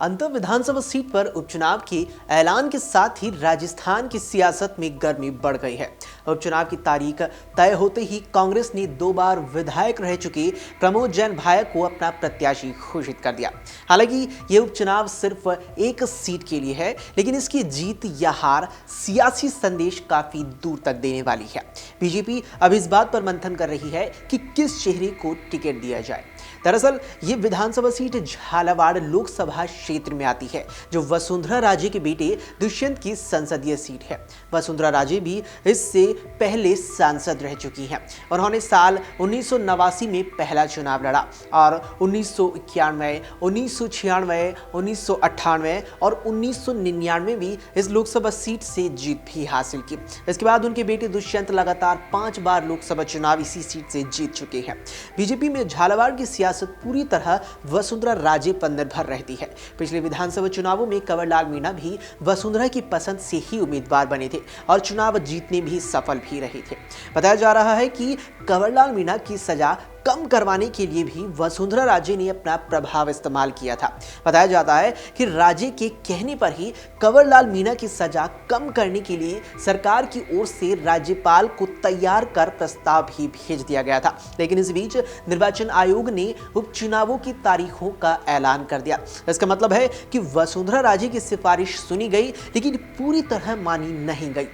अंतर विधानसभा सीट पर उपचुनाव के ऐलान के साथ ही राजस्थान की सियासत में गर्मी बढ़ गई है। उपचुनाव की तारीख तय होते ही कांग्रेस ने 2 बार विधायक रह चुके प्रमोद जैन भाया को अपना प्रत्याशी घोषित कर दिया। हालांकि ये उपचुनाव सिर्फ एक सीट के लिए है, लेकिन इसकी जीत या हार सियासी संदेश काफी दूर तक देने वाली है। बीजेपी अब इस बात पर मंथन कर रही है कि किस चेहरे को टिकट दिया जाए। दरअसल ये विधानसभा सीट झालावाड़ लोकसभा क्षेत्र में आती है, जो वसुंधरा राजे के बेटे दुष्यंत की संसदीय सीट है। वसुंधरा राजे भी इससे पहले सांसद रह चुकी हैं। उन्होंने साल 1989 में पहला चुनाव लड़ा और 1991, 1996, 1998 और 1999 भी इस लोकसभा सीट से जीत भी हासिल की। इसके बाद उनके बेटे दुष्यंत लगातार 5 बार लोकसभा चुनाव इसी सीट से जीत चुके हैं। बीजेपी में झालावाड़ की सियासत पूरी तरह वसुंधरा राजे पर निर्भर रहती है। पिछले विधानसभा चुनावों में कंवरलाल मीणा भी वसुंधरा की पसंद से ही उम्मीदवार बने थे और चुनाव जीतने भी सफल भी रहे थे। बताया जा रहा है कि कंवरलाल मीणा की सजा कम करवाने के लिए भी वसुंधरा राजे ने अपना प्रभाव इस्तेमाल किया था। बताया जाता है कि राजे के कहने पर ही कंवरलाल मीणा की सजा कम करने के लिए सरकार की ओर से राज्यपाल को तैयार कर प्रस्ताव भी भेज दिया गया था। लेकिन इस बीच निर्वाचन आयोग ने उपचुनावों की तारीखों का ऐलान कर दिया। इसका मतलब है कि वसुंधरा राजे की सिफारिश सुनी गई, लेकिन पूरी तरह मानी नहीं गई।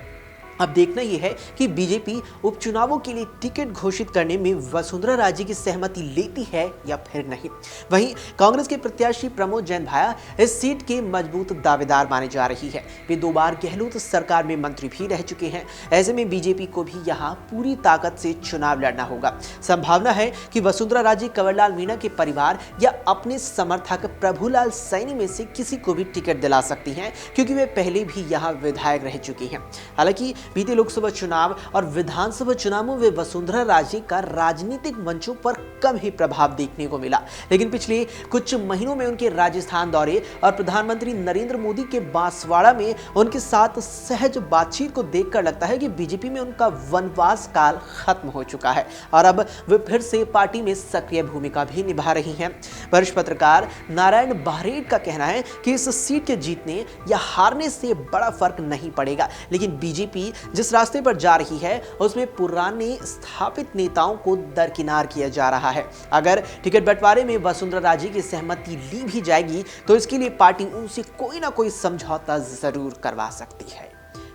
अब देखना यह है कि बीजेपी उपचुनावों के लिए टिकट घोषित करने में वसुंधरा राजे की सहमति लेती है या फिर नहीं। वहीं कांग्रेस के प्रत्याशी प्रमोद जैन भाया इस सीट के मजबूत दावेदार माने जा रही है। वे 2 बार गहलोत सरकार में मंत्री भी रह चुके हैं। ऐसे में बीजेपी को भी यहाँ पूरी ताकत से चुनाव लड़ना होगा। संभावना है कि वसुंधरा राजे कंवरलाल मीणा के परिवार या अपने समर्थक प्रभुलाल सैनी में से किसी को भी टिकट दिला सकती हैं, क्योंकि वे पहले भी यहाँ विधायक रह चुकी हैं। हालांकि बीते लोकसभा चुनाव और विधानसभा चुनावों में वसुंधरा राजे का राजनीतिक मंचों पर कम ही प्रभाव देखने को मिला, लेकिन पिछले कुछ महीनों में उनके राजस्थान दौरे और प्रधानमंत्री नरेंद्र मोदी के बांसवाड़ा में उनके साथ सहज बातचीत को देखकर लगता है कि बीजेपी में उनका वनवास काल खत्म हो चुका है और अब वे फिर से पार्टी में सक्रिय भूमिका भी निभा रही हैं। वरिष्ठ पत्रकार नारायण बारेड का कहना है कि इस सीट के जीतने या हारने से बड़ा फर्क नहीं पड़ेगा, लेकिन बीजेपी जिस रास्ते पर जा रही है उसमें पुराने स्थापित नेताओं को दरकिनार किया जा रहा है। अगर टिकट बंटवारे में वसुंधरा राजे की सहमति ली भी जाएगी तो इसके लिए पार्टी उनसे कोई ना कोई समझौता जरूर करवा सकती है।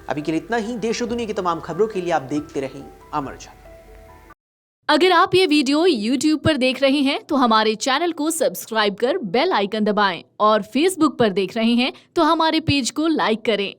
अभी के लिए इतना ही। देश और दुनिया की तमाम खबरों के लिए आप देखते रहें अमर उजाला। अगर आप ये वीडियो YouTube पर देख रहे हैं तो हमारे चैनल को सब्सक्राइब कर बेल आइकन दबाएं और Facebook पर देख रहे हैं तो हमारे पेज को लाइक करें।